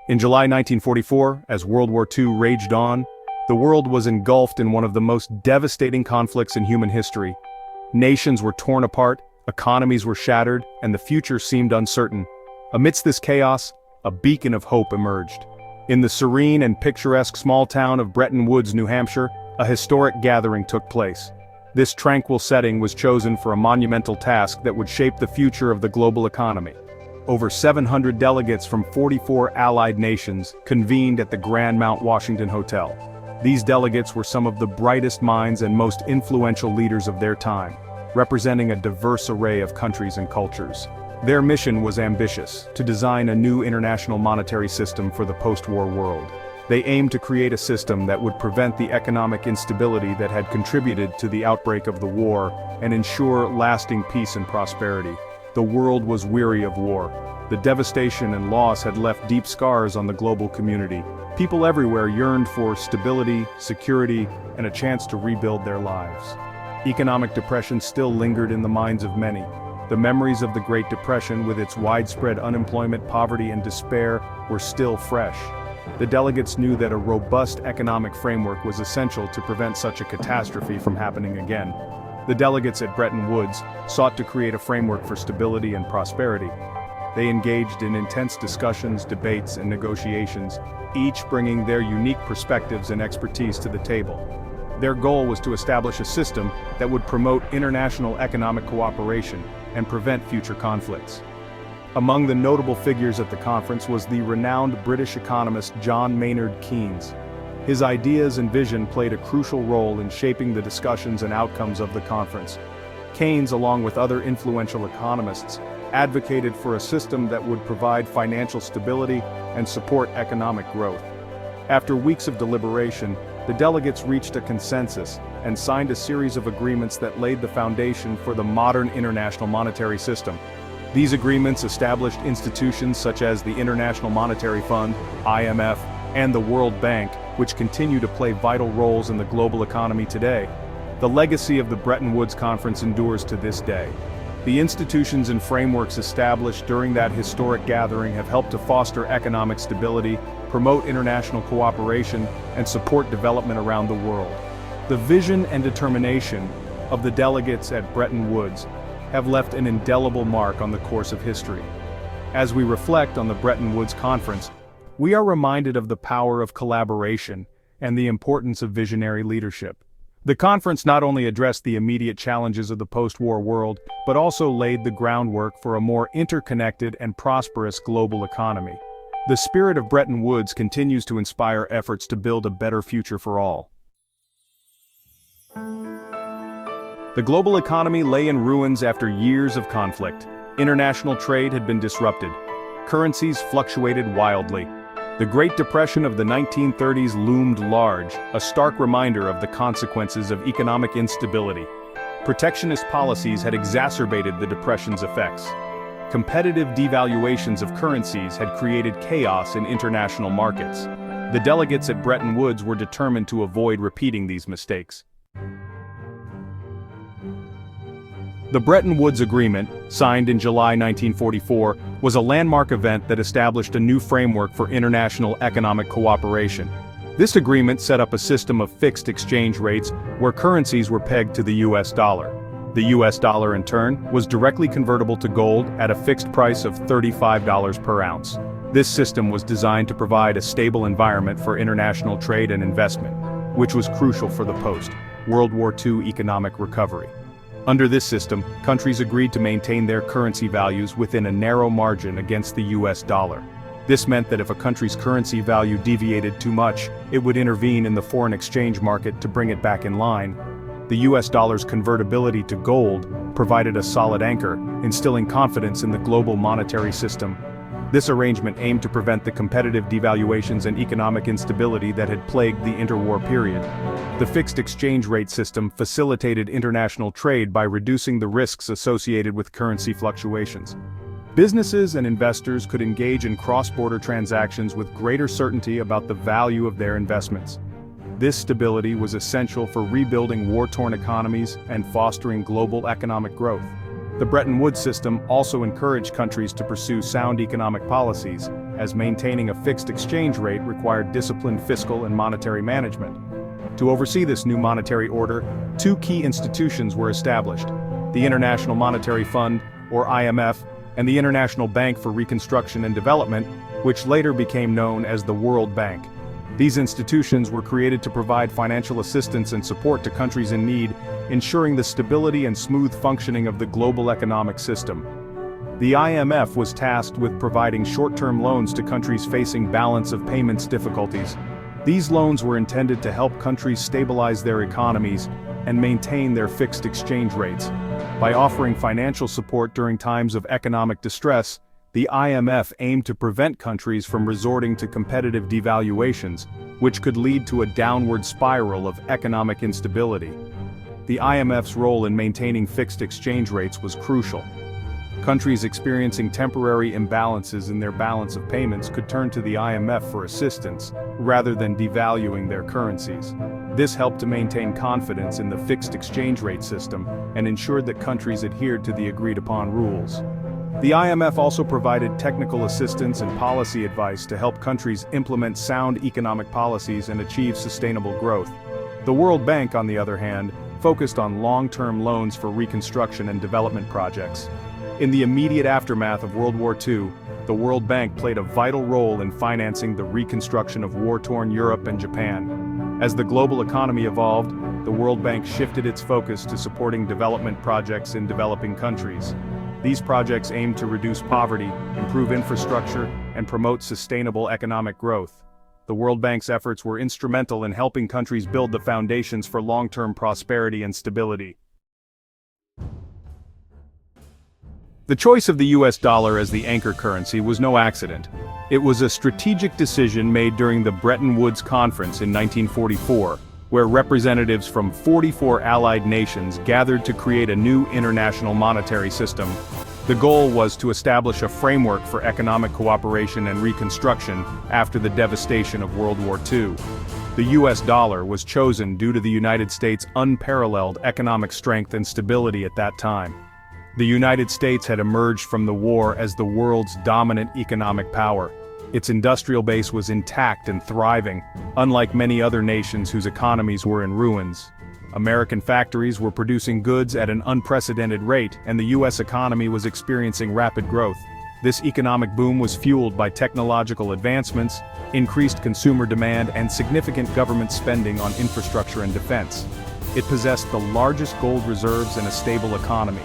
In July 1944, as World War II raged on, the world was engulfed in one of the most devastating conflicts in human history. Nations were torn apart, economies were shattered, and the future seemed uncertain. Amidst this chaos, a beacon of hope emerged. In the serene and picturesque small town of Bretton Woods, New Hampshire, a historic gathering took place. This tranquil setting was chosen for a monumental task that would shape the future of the global economy. Over 700 delegates from 44 allied nations convened at the Grand Mount Washington Hotel. These delegates were some of the brightest minds and most influential leaders of their time, representing a diverse array of countries and cultures. Their mission was ambitious: to design a new international monetary system for the post-war world. They aimed to create a system that would prevent the economic instability that had contributed to the outbreak of the war and ensure lasting peace and prosperity. The world was weary of war. The devastation and loss had left deep scars on the global community. People everywhere yearned for stability, security, and a chance to rebuild their lives. Economic depression still lingered in the minds of many. The memories of the Great Depression, with its widespread unemployment, poverty, and despair, were still fresh. The delegates knew that a robust economic framework was essential to prevent such a catastrophe from happening again. The delegates at Bretton Woods sought to create a framework for stability and prosperity. They engaged in intense discussions, debates, and negotiations, each bringing their unique perspectives and expertise to the table. Their goal was to establish a system that would promote international economic cooperation and prevent future conflicts. Among the notable figures at the conference was the renowned British economist John Maynard Keynes. His ideas and vision played a crucial role in shaping the discussions and outcomes of the conference. Keynes, along with other influential economists, advocated for a system that would provide financial stability and support economic growth. After weeks of deliberation, the delegates reached a consensus and signed a series of agreements that laid the foundation for the modern international monetary system. These agreements established institutions such as the International Monetary Fund, IMF, and the World Bank, which continue to play vital roles in the global economy today. The legacy of the Bretton Woods Conference endures to this day. The institutions and frameworks established during that historic gathering have helped to foster economic stability, promote international cooperation, and support development around the world. The vision and determination of the delegates at Bretton Woods have left an indelible mark on the course of history. As we reflect on the Bretton Woods Conference, we are reminded of the power of collaboration and the importance of visionary leadership. The conference not only addressed the immediate challenges of the post-war world, but also laid the groundwork for a more interconnected and prosperous global economy. The spirit of Bretton Woods continues to inspire efforts to build a better future for all. The global economy lay in ruins after years of conflict. International trade had been disrupted. Currencies fluctuated wildly. The Great Depression of the 1930s loomed large, a stark reminder of the consequences of economic instability. Protectionist policies had exacerbated the Depression's effects. Competitive devaluations of currencies had created chaos in international markets. The delegates at Bretton Woods were determined to avoid repeating these mistakes. The Bretton Woods Agreement, signed in July 1944, was a landmark event that established a new framework for international economic cooperation. This agreement set up a system of fixed exchange rates where currencies were pegged to the US dollar. The US dollar, in turn, was directly convertible to gold at a fixed price of $35 per ounce. This system was designed to provide a stable environment for international trade and investment, which was crucial for the post-World War II economic recovery. Under this system, countries agreed to maintain their currency values within a narrow margin against the US dollar. This meant that if a country's currency value deviated too much, it would intervene in the foreign exchange market to bring it back in line. The US dollar's convertibility to gold provided a solid anchor, instilling confidence in the global monetary system. This arrangement aimed to prevent the competitive devaluations and economic instability that had plagued the interwar period. The fixed exchange rate system facilitated international trade by reducing the risks associated with currency fluctuations. Businesses and investors could engage in cross-border transactions with greater certainty about the value of their investments. This stability was essential for rebuilding war-torn economies and fostering global economic growth. The Bretton Woods system also encouraged countries to pursue sound economic policies, as maintaining a fixed exchange rate required disciplined fiscal and monetary management. To oversee this new monetary order, two key institutions were established: the International Monetary Fund, or IMF, and the International Bank for Reconstruction and Development, which later became known as the World Bank. These institutions were created to provide financial assistance and support to countries in need, ensuring the stability and smooth functioning of the global economic system. The IMF was tasked with providing short-term loans to countries facing balance of payments difficulties. These loans were intended to help countries stabilize their economies and maintain their fixed exchange rates. By offering financial support during times of economic distress, the IMF aimed to prevent countries from resorting to competitive devaluations, which could lead to a downward spiral of economic instability. The IMF's role in maintaining fixed exchange rates was crucial. Countries experiencing temporary imbalances in their balance of payments could turn to the IMF for assistance, rather than devaluing their currencies. This helped to maintain confidence in the fixed exchange rate system and ensured that countries adhered to the agreed-upon rules. The IMF also provided technical assistance and policy advice to help countries implement sound economic policies and achieve sustainable growth. The World Bank, on the other hand, focused on long-term loans for reconstruction and development projects. In the immediate aftermath of World War II, the World Bank played a vital role in financing the reconstruction of war-torn Europe and Japan. As the global economy evolved, the World Bank shifted its focus to supporting development projects in developing countries. These projects aimed to reduce poverty, improve infrastructure, and promote sustainable economic growth. The World Bank's efforts were instrumental in helping countries build the foundations for long-term prosperity and stability. The choice of the US dollar as the anchor currency was no accident. It was a strategic decision made during the Bretton Woods Conference in 1944, where representatives from 44 allied nations gathered to create a new international monetary system. The goal was to establish a framework for economic cooperation and reconstruction after the devastation of World War II. The US dollar was chosen due to the United States' unparalleled economic strength and stability at that time. The United States had emerged from the war as the world's dominant economic power. Its industrial base was intact and thriving, unlike many other nations whose economies were in ruins. American factories were producing goods at an unprecedented rate, and the US economy was experiencing rapid growth. This economic boom was fueled by technological advancements, increased consumer demand, and significant government spending on infrastructure and defense. It possessed the largest gold reserves and a stable economy.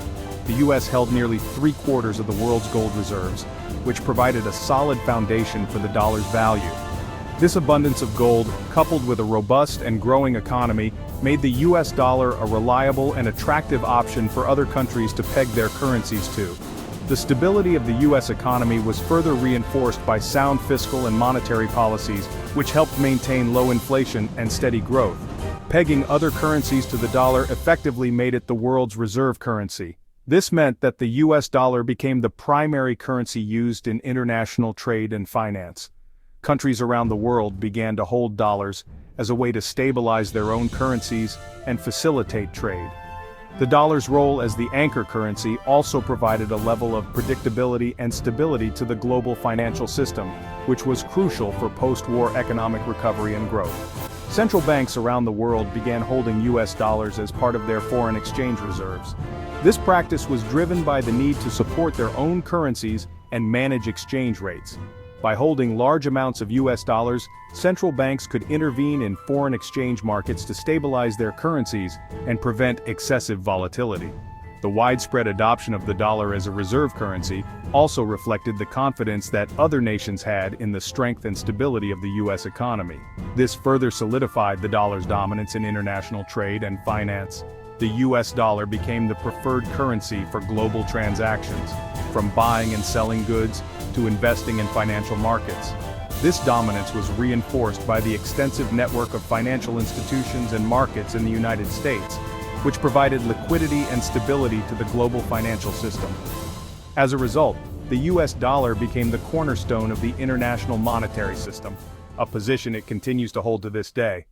The US held nearly 3/4 of the world's gold reserves, which provided a solid foundation for the dollar's value. This abundance of gold, coupled with a robust and growing economy, made the US dollar a reliable and attractive option for other countries to peg their currencies to. The stability of the US economy was further reinforced by sound fiscal and monetary policies, which helped maintain low inflation and steady growth. Pegging other currencies to the dollar effectively made it the world's reserve currency. This meant that the US dollar became the primary currency used in international trade and finance. Countries around the world began to hold dollars as a way to stabilize their own currencies and facilitate trade. The dollar's role as the anchor currency also provided a level of predictability and stability to the global financial system, which was crucial for post-war economic recovery and growth. Central banks around the world began holding US dollars as part of their foreign exchange reserves. This practice was driven by the need to support their own currencies and manage exchange rates. By holding large amounts of US dollars, central banks could intervene in foreign exchange markets to stabilize their currencies and prevent excessive volatility. The widespread adoption of the dollar as a reserve currency also reflected the confidence that other nations had in the strength and stability of the US economy. This further solidified the dollar's dominance in international trade and finance. The US dollar became the preferred currency for global transactions, from buying and selling goods to investing in financial markets. This dominance was reinforced by the extensive network of financial institutions and markets in the United States, which provided liquidity and stability to the global financial system. As a result, the US dollar became the cornerstone of the international monetary system, a position it continues to hold to this day.